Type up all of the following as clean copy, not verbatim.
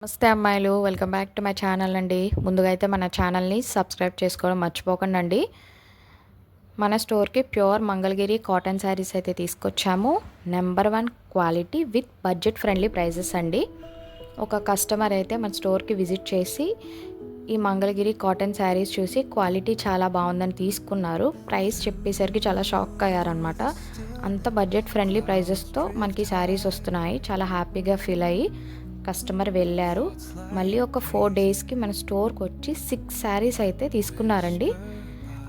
నమస్తే అమ్మాయిలు, welcome back to my channel అండి. ముందుగా అయితే మన ఛానల్ని సబ్స్క్రైబ్ చేసుకోవడం మర్చిపోకండి అండి. మన స్టోర్కి ప్యూర్ మంగళగిరి కాటన్ శారీస్ అయితే తీసుకొచ్చాము. Number 1 quality with budget friendly prices అండి. ఒక కస్టమర్ అయితే మన స్టోర్కి విజిట్ చేసి ఈ మంగళగిరి కాటన్ శారీస్ చూసి క్వాలిటీ చాలా బాగుందని తీసుకున్నారు. ప్రైస్ చెప్పేసరికి చాలా షాక్ అయ్యారనమాట. అంత బడ్జెట్ ఫ్రెండ్లీ ప్రైజెస్తో మనకి శారీస్ వస్తున్నాయి. చాలా హ్యాపీగా ఫీల్ అయ్యి కస్టమర్ వెళ్ళారు. మళ్ళీ ఒక 4 డేస్కి మన స్టోర్కి వచ్చి 6 శారీస్ అయితే తీసుకున్నారండి.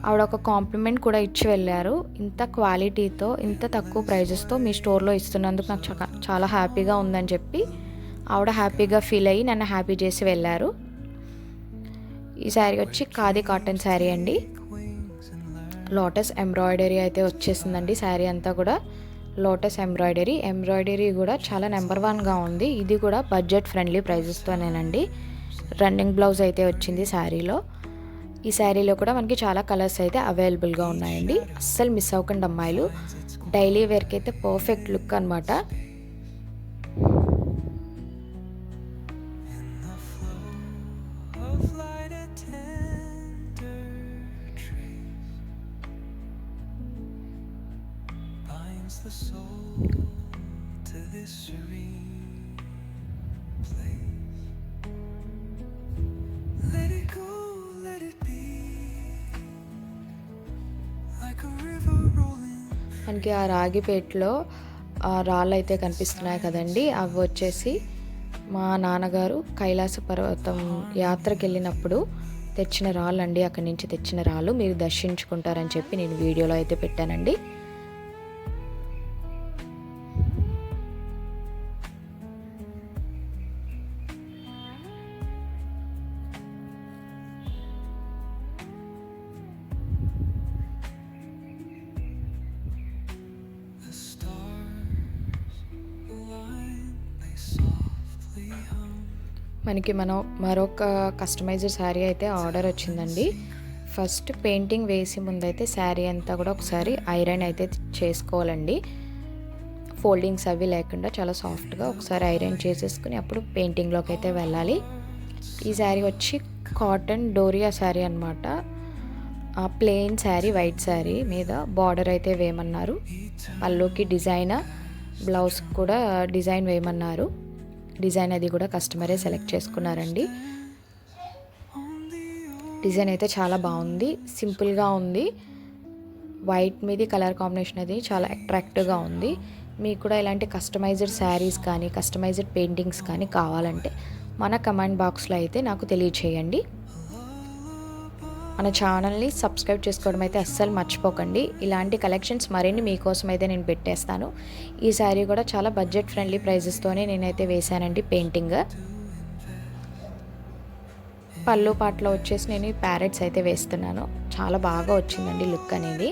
ఆవిడ ఒక కాంప్లిమెంట్ కూడా ఇచ్చి వెళ్ళారు. ఇంత క్వాలిటీతో ఇంత తక్కువ ప్రైజెస్తో మీ స్టోర్లో ఇస్తున్నందుకు నాకు చాలా హ్యాపీగా ఉందని చెప్పి ఆవిడ హ్యాపీగా ఫీల్ అయ్యి నన్ను హ్యాపీ చేసి వెళ్ళారు. ఈ శారీ వచ్చి ఖాదీ కాటన్ శారీ అండి. లోటస్ ఎంబ్రాయిడరీ అయితే వచ్చేసిందండి. శారీ అంతా కూడా లోటస్ ఎంబ్రాయిడరీ కూడా చాలా నెంబర్ 1గా ఉంది. ఇది కూడా బడ్జెట్ ఫ్రెండ్లీ ప్రైజెస్తోనేనండి. రన్నింగ్ బ్లౌజ్ అయితే వచ్చింది శారీలో. ఈ శారీలో కూడా మనకి చాలా కలర్స్ అయితే అవైలబుల్గా ఉన్నాయండి. అస్సలు మిస్ అవ్వకండి అమ్మాయిలు. డైలీ వేర్కి అయితే పర్ఫెక్ట్ లుక్ అనమాట. The soul to this serene place. Let it go, let it be like a river rolling. మనకి ఆ రాగిపేటలో రాళ్ళు అయితే కనిపిస్తున్నాయి కదండి. అవి వచ్చేసి మా నాన్నగారు కైలాస పర్వతం యాత్రకు వెళ్ళినప్పుడు తెచ్చిన రాళ్ళు అండి. అక్కడి నుంచి తెచ్చిన రాళ్ళు మీరు దర్శించుకుంటారని చెప్పి నేను వీడియోలో అయితే పెట్టానండి. మనకి మరొక కస్టమైజ్డ్ శారీ అయితే ఆర్డర్ వచ్చిందండి. ఫస్ట్ పెయింటింగ్ వేసి ముందైతే శారీ అంతా కూడా ఒకసారి ఐరన్ అయితే చేసుకోవాలండి. ఫోల్డింగ్స్ అవి లేకుండా చాలా సాఫ్ట్గా ఒకసారి ఐరన్ చేసేసుకుని అప్పుడు పెయింటింగ్లోకి అయితే వెళ్ళాలి. ఈ శారీ వచ్చి కాటన్ డోరియా శారీ అనమాట. ప్లెయిన్ శారీ, వైట్ శారీ మీద బార్డర్ అయితే వేయమన్నారు. పళ్ళుకి డిజైన్, బ్లౌజ్ కూడా డిజైన్ వేయమన్నారు. డిజైన్ అది కూడా కస్టమరే సెలెక్ట్ చేసుకున్నారండి. డిజైన్ అయితే చాలా బాగుంది, సింపుల్గా ఉంది. వైట్ మీద కలర్ కాంబినేషన్ అది చాలా అట్రాక్టివ్గా ఉంది. మీకు కూడా ఇలాంటి కస్టమైజ్డ్ శారీస్ కానీ కస్టమైజ్డ్ పెయింటింగ్స్ కానీ కావాలంటే మన కమెంట్ బాక్స్లో అయితే నాకు తెలియచేయండి. మన ఛానల్ని సబ్స్క్రైబ్ చేసుకోవడం అయితే అస్సలు మర్చిపోకండి. ఇలాంటి కలెక్షన్స్ మరిన్ని మీకోసం అయితే నేను పెట్టేస్తాను. ఈ శారీ కూడా చాలా బడ్జెట్ ఫ్రెండ్లీ ప్రైజెస్తోనే నేనైతే వేశానండి పెయింటింగ్. పళ్ళు పాటలో వచ్చేసి నేను ఈ ప్యారెట్స్ అయితే వేస్తున్నాను. చాలా బాగా వచ్చిందండి లుక్ అనేది.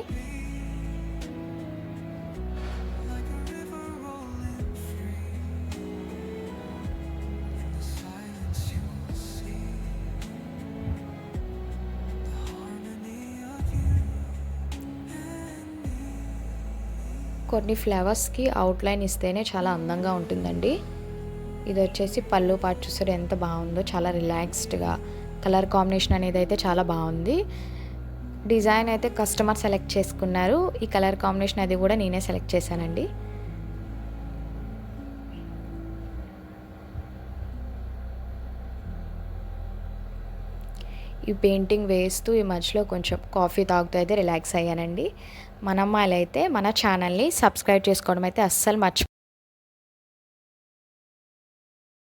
కొన్ని ఫ్లవర్స్కి అవుట్లైన్ ఇస్తేనే చాలా అందంగా ఉంటుందండి. ఇది వచ్చేసి పళ్ళు పాటు చూసారు ఎంత బాగుందో. చాలా రిలాక్స్డ్గా కలర్ కాంబినేషన్ అనేది అయితే చాలా బాగుంది. డిజైన్ అయితే కస్టమర్ సెలెక్ట్ చేసుకున్నారు. ఈ కలర్ కాంబినేషన్ అది కూడా నేనే సెలెక్ట్ చేశానండి. ఈ పెయింటింగ్ వేస్తూ ఈ మధ్యలో కొంచెం కాఫీ తాగుతూ అయితే రిలాక్స్ అయ్యానండి. మన అమ్మాయిలు అయితే మన ఛానల్ని సబ్స్క్రైబ్ చేసుకోవడం అయితే అస్సలు మర్చిపోకండి.